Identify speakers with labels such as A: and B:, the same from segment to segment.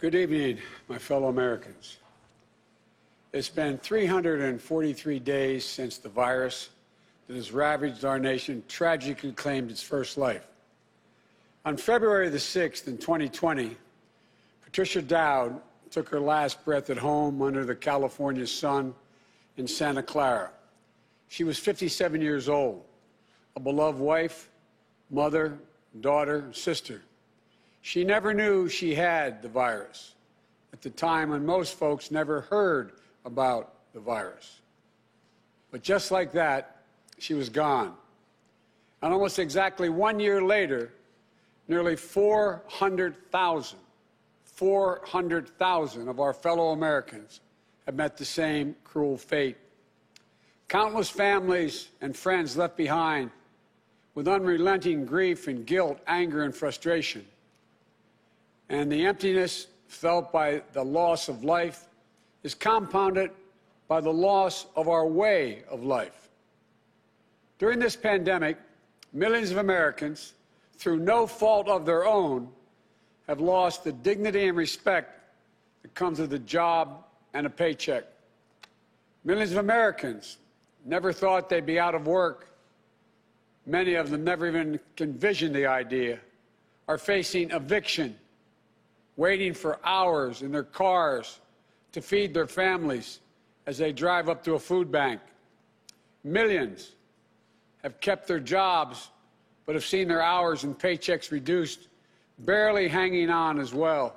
A: Good evening, my fellow Americans. It's been 343 days since the virus that has ravaged our nation tragically claimed its first life. On February the 6th in 2020, Patricia Dowd took her last breath at home under the California sun in Santa Clara. She was 57 years old, a beloved wife, mother, daughter, sister. She never knew she had the virus at the time when most folks never heard about the virus. But just like that, she was gone. And almost exactly 1 year later, nearly 400,000 of our fellow Americans have met the same cruel fate. Countless families and friends left behind with unrelenting grief and guilt, anger and frustration. And the emptiness felt by the loss of life is compounded by the loss of our way of life. During this pandemic, millions of Americans, through no fault of their own, have lost the dignity and respect that comes with a job and a paycheck. Millions of Americans never thought they'd be out of work. Many of them never even envisioned the idea, are facing eviction, waiting for hours in their cars to feed their families as they drive up to a food bank. Millions have kept their jobs but have seen their hours and paychecks reduced, barely hanging on as well.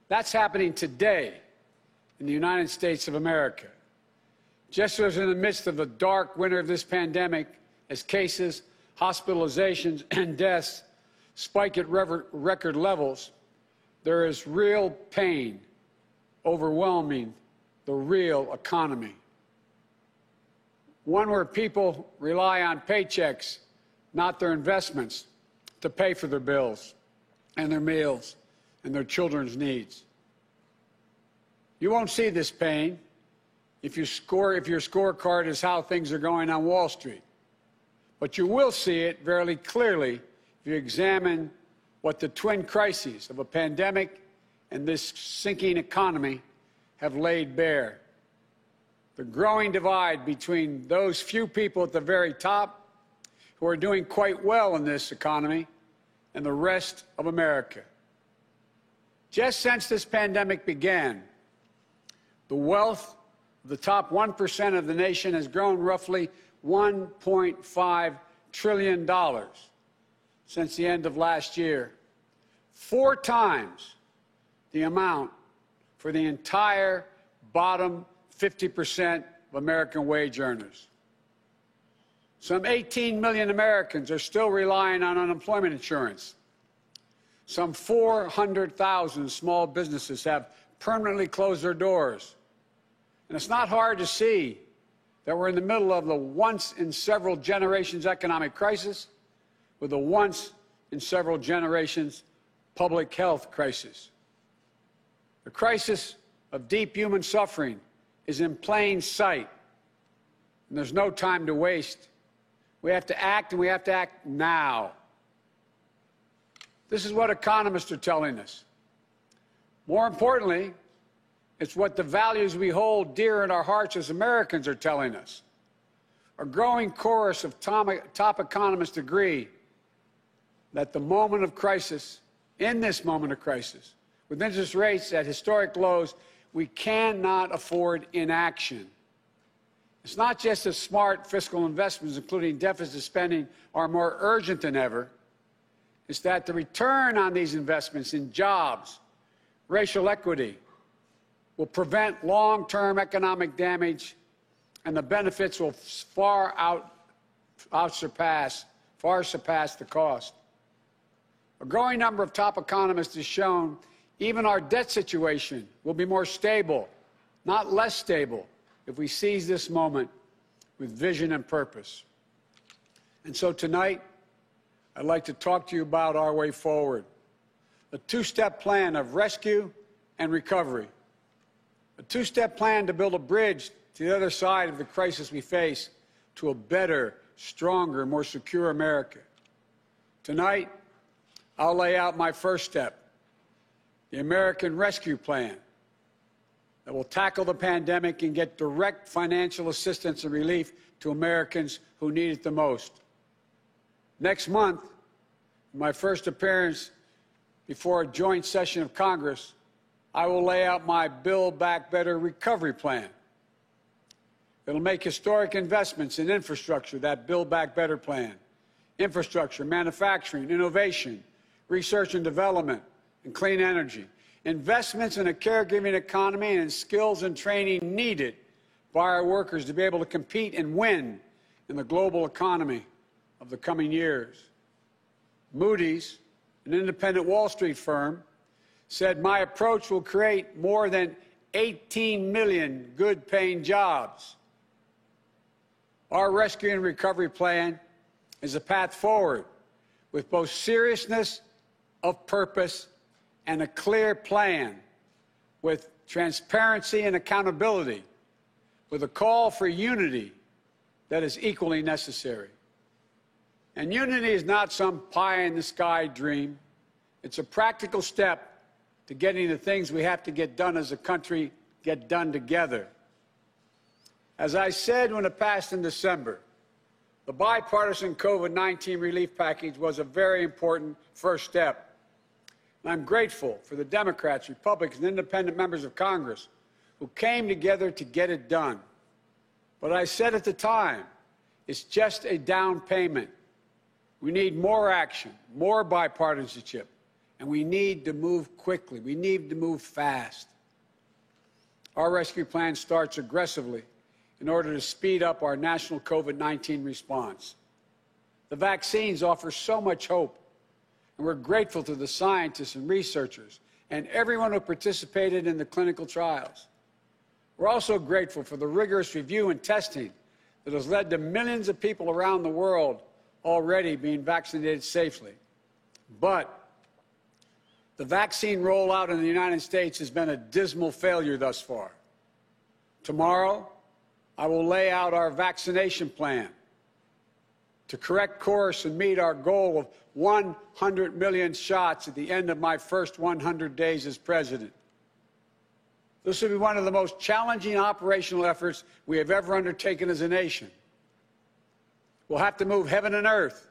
A: That's happening today in the United States of America. Just as in the midst of the dark winter of this pandemic, as cases, hospitalizations, and deaths spike at record levels, there is real pain overwhelming the real economy. One where people rely on paychecks, not their investments, to pay for their bills and their meals and their children's needs. You won't see this pain if your scorecard is how things are going on Wall Street. But you will see it very clearly if you examine what the twin crises of a pandemic and this sinking economy have laid bare. The growing divide between those few people at the very top who are doing quite well in this economy and the rest of America. Just since this pandemic began, the wealth of the top 1% of the nation has grown roughly $1.5 trillion since the end of last year, 4 times the amount for the entire bottom 50% of American wage earners. Some 18 million Americans are still relying on unemployment insurance. Some 400,000 small businesses have permanently closed their doors. And it's not hard to see that we're in the middle of the once-in-several-generations economic crisis with a once-in-several-generations public health crisis. The crisis of deep human suffering is in plain sight, and there's no time to waste. We have to act, and we have to act now. This is what economists are telling us. More importantly, it's what the values we hold dear in our hearts as Americans are telling us. A growing chorus of top economists agree that the moment of crisis, in this moment of crisis, with interest rates at historic lows, we cannot afford inaction. It's not just that smart fiscal investments, including deficit spending, are more urgent than ever. It's that the return on these investments in jobs, racial equity, will prevent long-term economic damage, and the benefits will far surpass the cost. A growing number of top economists has shown even our debt situation will be more stable, not less stable, if we seize this moment with vision and purpose. And so tonight, I'd like to talk to you about our way forward, a 2-step plan of rescue and recovery, a 2-step plan to build a bridge to the other side of the crisis we face to a better, stronger, more secure America. Tonight, I'll lay out my first step, the American Rescue Plan that will tackle the pandemic and get direct financial assistance and relief to Americans who need it the most. Next month, my first appearance before a joint session of Congress, I will lay out my Build Back Better recovery plan. It'll make historic investments in infrastructure, that Build Back Better plan. Infrastructure, manufacturing, innovation, research and development, and clean energy. Investments in a caregiving economy and in skills and training needed by our workers to be able to compete and win in the global economy of the coming years. Moody's, an independent Wall Street firm, said my approach will create more than 18 million good-paying jobs. Our rescue and recovery plan is a path forward with both seriousness of purpose and a clear plan, with transparency and accountability, with a call for unity that is equally necessary. And unity is not some pie-in-the-sky dream. It's a practical step to getting the things we have to get done as a country get done together. As I said when it passed in December, the bipartisan COVID-19 relief package was a very important first step. And I'm grateful for the Democrats, Republicans, and independent members of Congress who came together to get it done. But I said at the time, it's just a down payment. We need more action, more bipartisanship, and we need to move quickly. We need to move fast. Our rescue plan starts aggressively in order to speed up our national COVID-19 response. The vaccines offer so much hope, and we're grateful to the scientists and researchers and everyone who participated in the clinical trials. We're also grateful for the rigorous review and testing that has led to millions of people around the world already being vaccinated safely. But the vaccine rollout in the United States has been a dismal failure thus far. Tomorrow, I will lay out our vaccination plan to correct course and meet our goal of 100 million shots at the end of my first 100 days as president. This will be one of the most challenging operational efforts we have ever undertaken as a nation. We'll have to move heaven and earth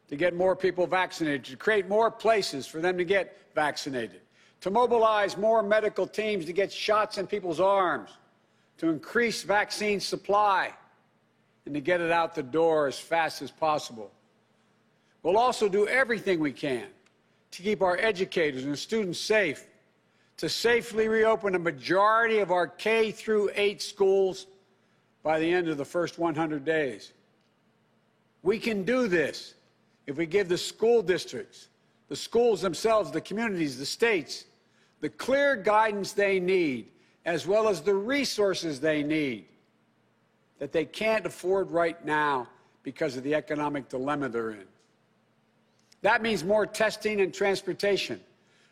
A: to get more people vaccinated, to create more places for them to get vaccinated, to mobilize more medical teams to get shots in people's arms, to increase vaccine supply, and to get it out the door as fast as possible. We'll also do everything we can to keep our educators and students safe, to safely reopen a majority of our K-8 schools by the end of the first 100 days. We can do this if we give the school districts, the schools themselves, the communities, the states, the clear guidance they need, as well as the resources they need that they can't afford right now because of the economic dilemma they're in. That means more testing and transportation,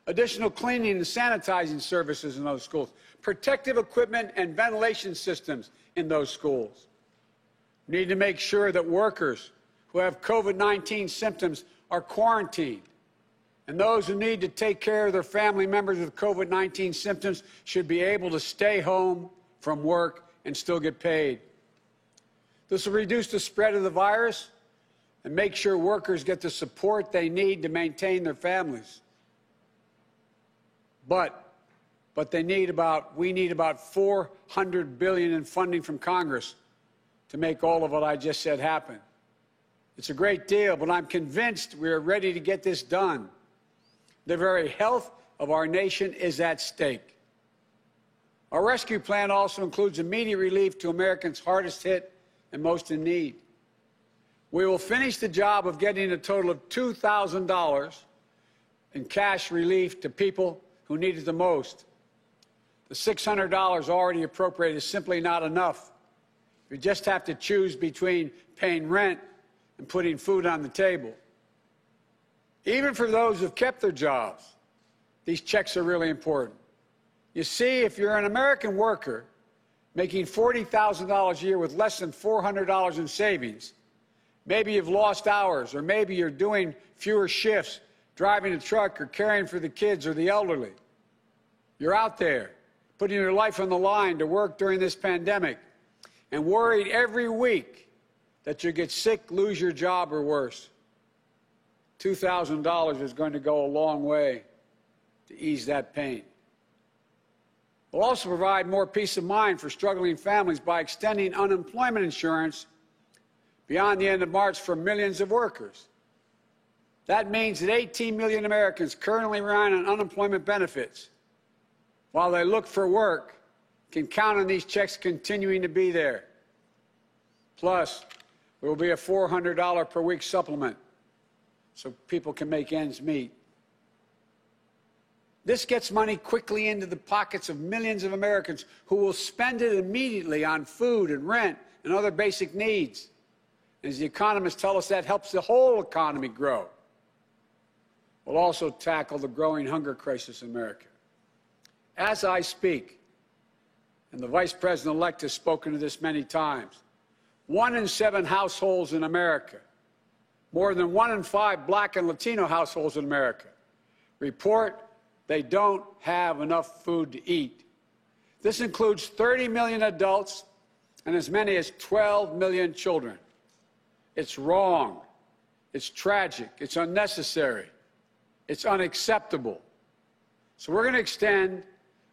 A: additional cleaning and sanitizing services in those schools, protective equipment and ventilation systems in those schools. We need to make sure that workers who have COVID-19 symptoms are quarantined, and those who need to take care of their family members with COVID-19 symptoms should be able to stay home from work and still get paid. This will reduce the spread of the virus and make sure workers get the support they need to maintain their families. But we need about $400 billion in funding from Congress to make all of what I just said happen. It's a great deal, but I'm convinced we are ready to get this done. The very health of our nation is at stake. Our rescue plan also includes immediate relief to Americans hardest hit and most in need. We will finish the job of getting a total of $2,000 in cash relief to people who need it the most. The $600 already appropriated is simply not enough. You just have to choose between paying rent and putting food on the table. Even for those who've kept their jobs, these checks are really important. You see, if you're an American worker making $40,000 a year with less than $400 in savings, maybe you've lost hours, or maybe you're doing fewer shifts, driving a truck or caring for the kids or the elderly. You're out there putting your life on the line to work during this pandemic and worried every week that you get sick, lose your job, or worse. $2,000 is going to go a long way to ease that pain. We'll also provide more peace of mind for struggling families by extending unemployment insurance beyond the end of March for millions of workers. That means that 18 million Americans currently relying on unemployment benefits while they look for work can count on these checks continuing to be there. Plus, there will be a $400 per week supplement so people can make ends meet. This gets money quickly into the pockets of millions of Americans who will spend it immediately on food and rent and other basic needs. As the economists tell us, that helps the whole economy grow. We'll also tackle the growing hunger crisis in America. As I speak, and the Vice President-elect has spoken to this many times, 1 in 7 households in America, more than 1 in 5 Black and Latino households in America, report they don't have enough food to eat. This includes 30 million adults and as many as 12 million children. It's wrong. It's tragic. It's unnecessary. It's unacceptable. So we're going to extend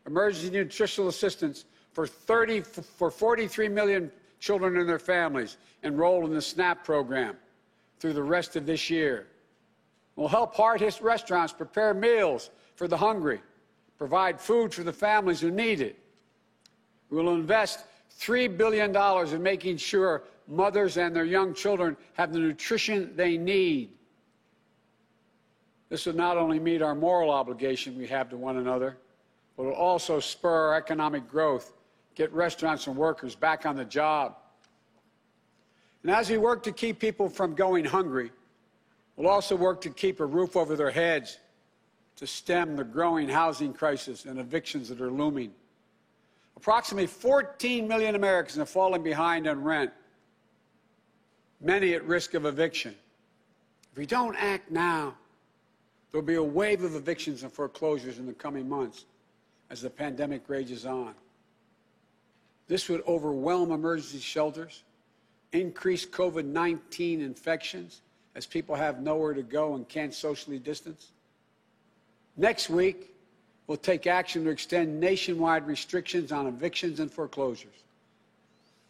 A: emergency nutritional assistance for 43 million children and their families enrolled in the SNAP program through the rest of this year. We'll help hard-hit restaurants prepare meals for the hungry, provide food for the families who need it. We will invest $3 billion in making sure mothers and their young children have the nutrition they need. This will not only meet our moral obligation we have to one another, but will also spur our economic growth, get restaurants and workers back on the job. And as we work to keep people from going hungry, we'll also work to keep a roof over their heads, to stem the growing housing crisis and evictions that are looming. Approximately 14 million Americans are falling behind on rent, many at risk of eviction. If we don't act now, there'll be a wave of evictions and foreclosures in the coming months as the pandemic rages on. This would overwhelm emergency shelters, increase COVID-19 infections as people have nowhere to go and can't socially distance. Next week, we'll take action to extend nationwide restrictions on evictions and foreclosures.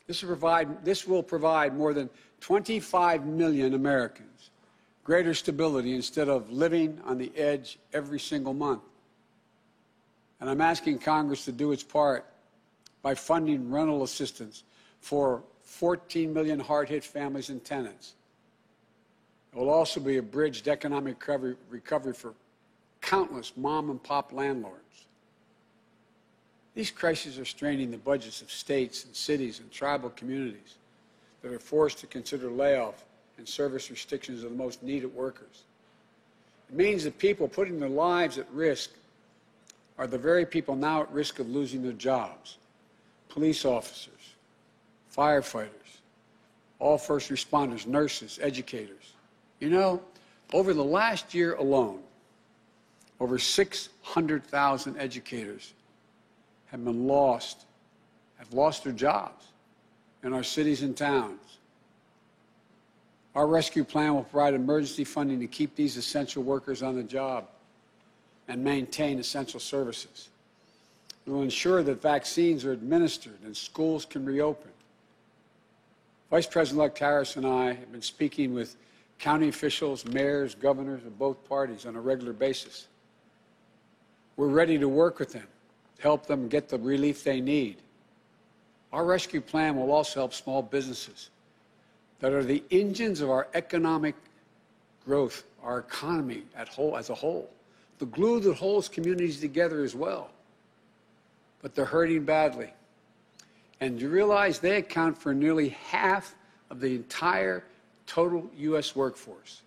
A: This will provide more than 25 million Americans greater stability instead of living on the edge every single month. And I'm asking Congress to do its part by funding rental assistance for 14 million hard-hit families and tenants. It will also be a bridge to economic recovery for countless mom-and-pop landlords. These crises are straining the budgets of states and cities and tribal communities that are forced to consider layoff and service restrictions of the most needed workers. It means that people putting their lives at risk are the very people now at risk of losing their jobs. Police officers, firefighters, all first responders, nurses, educators. You know, over the last year alone, over 600,000 educators have lost their jobs in our cities and towns. Our rescue plan will provide emergency funding to keep these essential workers on the job and maintain essential services. It will ensure that vaccines are administered and schools can reopen. Vice President-elect Harris and I have been speaking with county officials, mayors, governors of both parties on a regular basis. We're ready to work with them, help them get the relief they need. Our rescue plan will also help small businesses that are the engines of our economic growth, our economy as a whole, the glue that holds communities together as well. But they're hurting badly. And you realize they account for nearly half of the entire total U.S. workforce.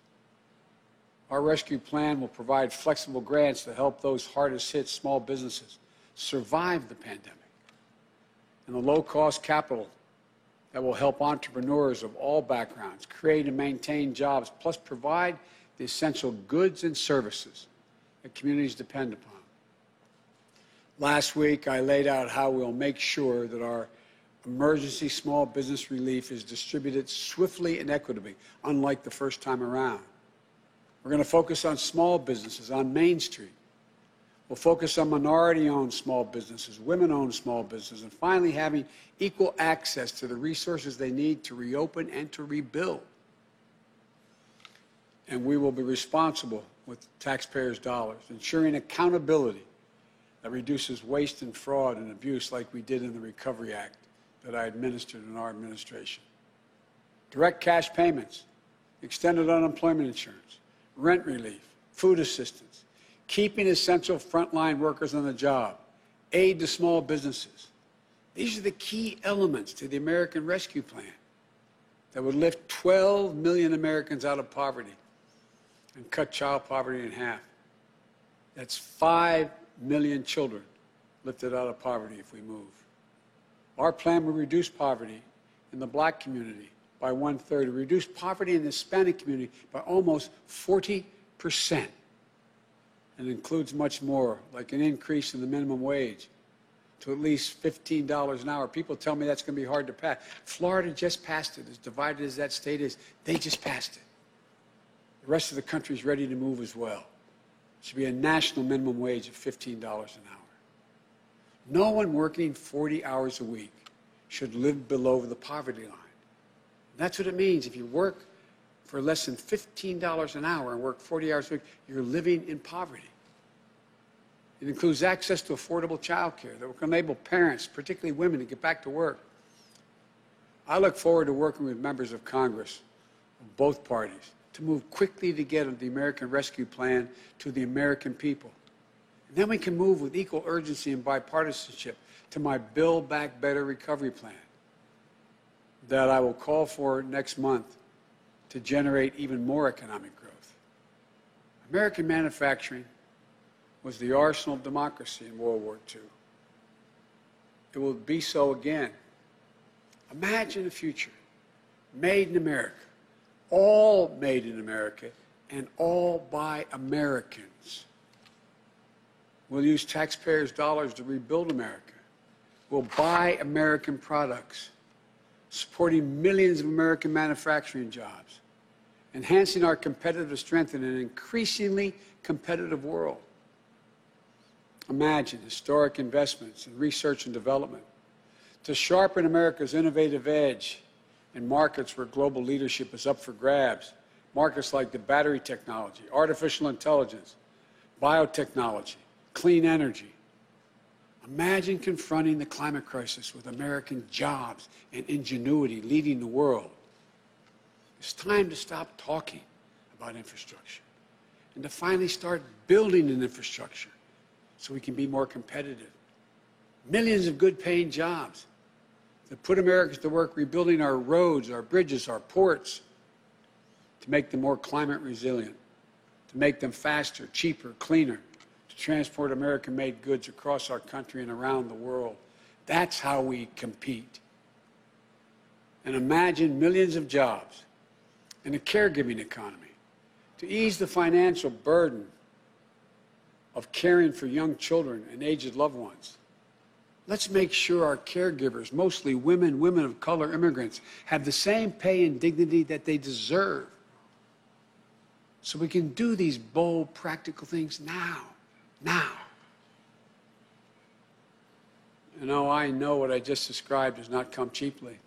A: Our rescue plan will provide flexible grants to help those hardest hit small businesses survive the pandemic, and the low-cost capital that will help entrepreneurs of all backgrounds create and maintain jobs, plus provide the essential goods and services that communities depend upon. Last week, I laid out how we'll make sure that our emergency small business relief is distributed swiftly and equitably, unlike the first time around. We're going to focus on small businesses on Main Street. We'll focus on minority-owned small businesses, women-owned small businesses, and finally having equal access to the resources they need to reopen and to rebuild. And we will be responsible with taxpayers' dollars, ensuring accountability that reduces waste and fraud and abuse like we did in the Recovery Act that I administered in our administration. Direct cash payments, extended unemployment insurance, rent relief, food assistance, keeping essential frontline workers on the job, aid to small businesses. These are the key elements to the American Rescue Plan that would lift 12 million Americans out of poverty and cut child poverty in half. That's 5 million children lifted out of poverty if we move. Our plan will reduce poverty in the black community by 1/3, reduce poverty in the Hispanic community by almost 40%. And includes much more, like an increase in the minimum wage to at least $15 an hour. People tell me that's going to be hard to pass. Florida just passed it. As divided as that state is, they just passed it. The rest of the country is ready to move as well. It should be a national minimum wage of $15 an hour. No one working 40 hours a week should live below the poverty line. That's what it means. If you work for less than $15 an hour and work 40 hours a week, you're living in poverty. It includes access to affordable child care that will enable parents, particularly women, to get back to work. I look forward to working with members of Congress of both parties to move quickly to get the American Rescue Plan to the American people. And then we can move with equal urgency and bipartisanship to my Build Back Better recovery plan that I will call for next month to generate even more economic growth. American manufacturing was the arsenal of democracy in World War II. It will be so again. Imagine a future made in America, all made in America, and all by Americans. We'll use taxpayers' dollars to rebuild America. We'll buy American products, supporting millions of American manufacturing jobs, enhancing our competitive strength in an increasingly competitive world. Imagine historic investments in research and development to sharpen America's innovative edge in markets where global leadership is up for grabs, markets like the battery technology, artificial intelligence, biotechnology, clean energy. Imagine confronting the climate crisis with American jobs and ingenuity leading the world. It's time to stop talking about infrastructure and to finally start building an infrastructure so we can be more competitive. Millions of good-paying jobs that put Americans to work rebuilding our roads, our bridges, our ports, to make them more climate resilient, to make them faster, cheaper, cleaner, to transport American-made goods across our country and around the world. That's how we compete. And imagine millions of jobs in a caregiving economy to ease the financial burden of caring for young children and aged loved ones. Let's make sure our caregivers, mostly women, women of color, immigrants, have the same pay and dignity that they deserve. So we can do these bold, practical things now. You know, I know what I just described does not come cheaply,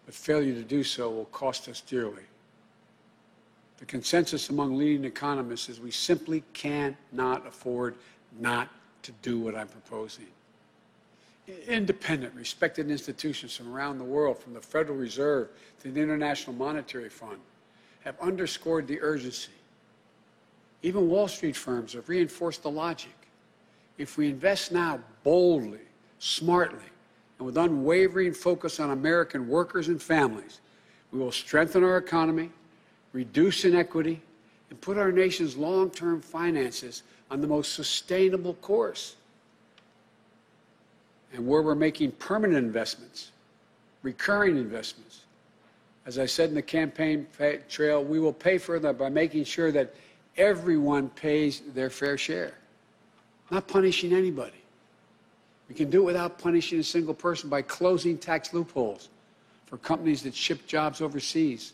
A: but failure to do so will cost us dearly. The consensus among leading economists is we simply cannot afford not to do what I'm proposing. Independent, respected institutions from around the world, from the Federal Reserve to the International Monetary Fund, have underscored the urgency. Even Wall Street firms have reinforced the logic. If we invest now boldly, smartly, and with unwavering focus on American workers and families, we will strengthen our economy, reduce inequity, and put our nation's long-term finances on the most sustainable course. And where we're making permanent investments, recurring investments, as I said in the campaign trail, we will pay for that by making sure that everyone pays their fair share, not punishing anybody. We can do it without punishing a single person by closing tax loopholes for companies that ship jobs overseas,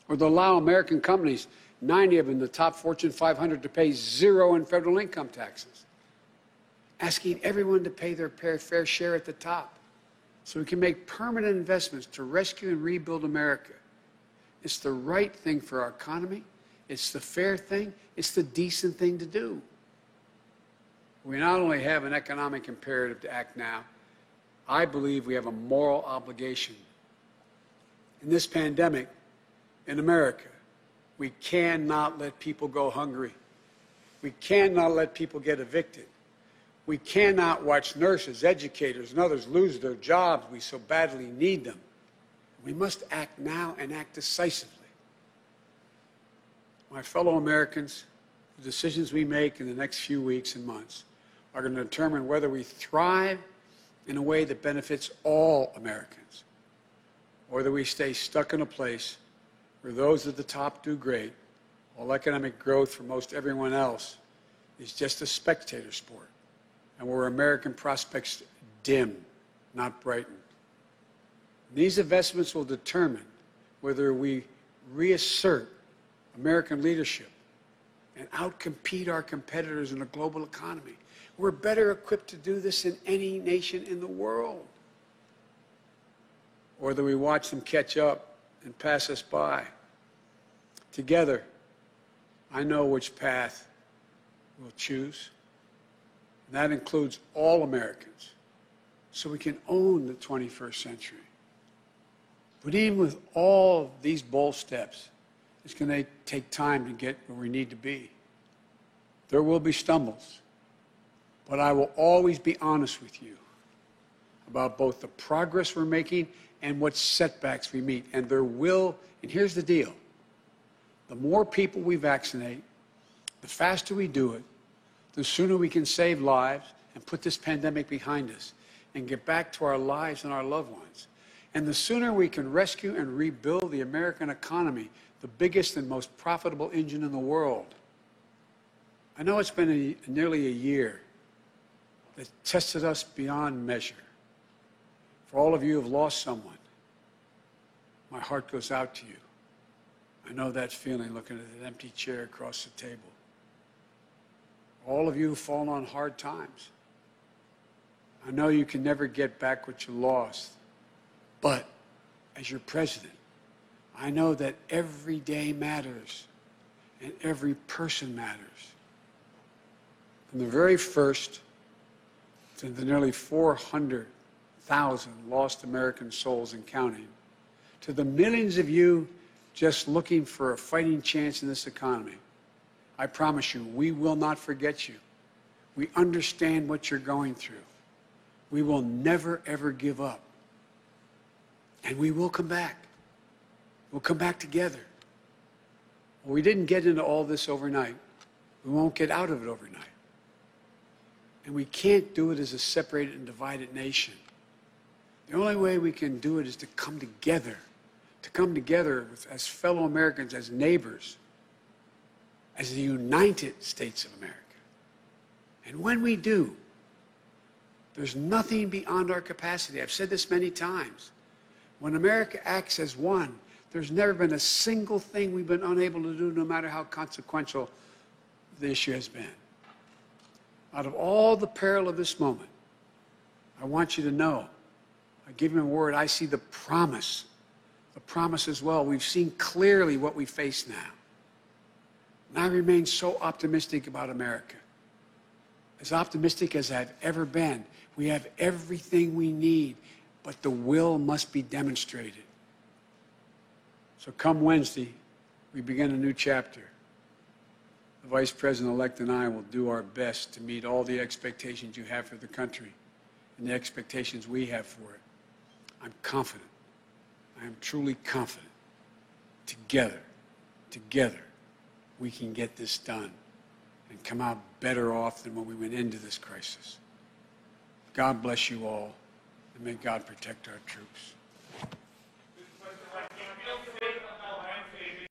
A: or to allow American companies, 90 of them in the top Fortune 500, to pay zero in federal income taxes, asking everyone to pay their fair share at the top so we can make permanent investments to rescue and rebuild America. It's the right thing for our economy. It's the fair thing. It's the decent thing to do. We not only have an economic imperative to act now, I believe we have a moral obligation. In this pandemic, in America, we cannot let people go hungry. We cannot let people get evicted. We cannot watch nurses, educators, and others lose their jobs. We so badly need them. We must act now and act decisively. My fellow Americans, the decisions we make in the next few weeks and months are going to determine whether we thrive in a way that benefits all Americans, or that we stay stuck in a place where those at the top do great, while economic growth for most everyone else is just a spectator sport, and where American prospects dim, not brighten. These investments will determine whether we reassert American leadership and outcompete our competitors in a global economy. We're better equipped to do this than any nation in the world. Or that we watch them catch up and pass us by. Together, I know which path we'll choose. And that includes all Americans, so we can own the 21st century. But even with all these bold steps, it's going to take time to get where we need to be. There will be stumbles, but I will always be honest with you about both the progress we're making and what setbacks we meet. And there will, and here's the deal, the more people we vaccinate, the faster we do it, the sooner we can save lives and put this pandemic behind us and get back to our lives and our loved ones. And the sooner we can rescue and rebuild the American economy, the biggest and most profitable engine in the world. I know it's been nearly a year that tested us beyond measure. For all of you who have lost someone, my heart goes out to you. I know that feeling looking at that empty chair across the table. All of you who've fallen on hard times, I know you can never get back what you lost, but as your president, I know that every day matters and every person matters. From the very first to the nearly 400,000 lost American souls and counting, to the millions of you just looking for a fighting chance in this economy, I promise you, we will not forget you. We understand what you're going through. We will never, ever give up. And we will come back. We'll come back together. Well, we didn't get into all this overnight. We won't get out of it overnight. And we can't do it as a separated and divided nation. The only way we can do it is to come together as fellow Americans, as neighbors, as the United States of America. And when we do, there's nothing beyond our capacity. I've said this many times. When America acts as one, there's never been a single thing we've been unable to do, no matter how consequential the issue has been. Out of all the peril of this moment, I want you to know, I give you a word, I see the promise as well. We've seen clearly what we face now. And I remain so optimistic about America. As optimistic as I've ever been. We have everything we need, but the will must be demonstrated. So come Wednesday, we begin a new chapter. The Vice President-elect and I will do our best to meet all the expectations you have for the country and the expectations we have for it. I'm confident. I am truly confident. Together, we can get this done and come out better off than when we went into this crisis. God bless you all, and may God protect our troops.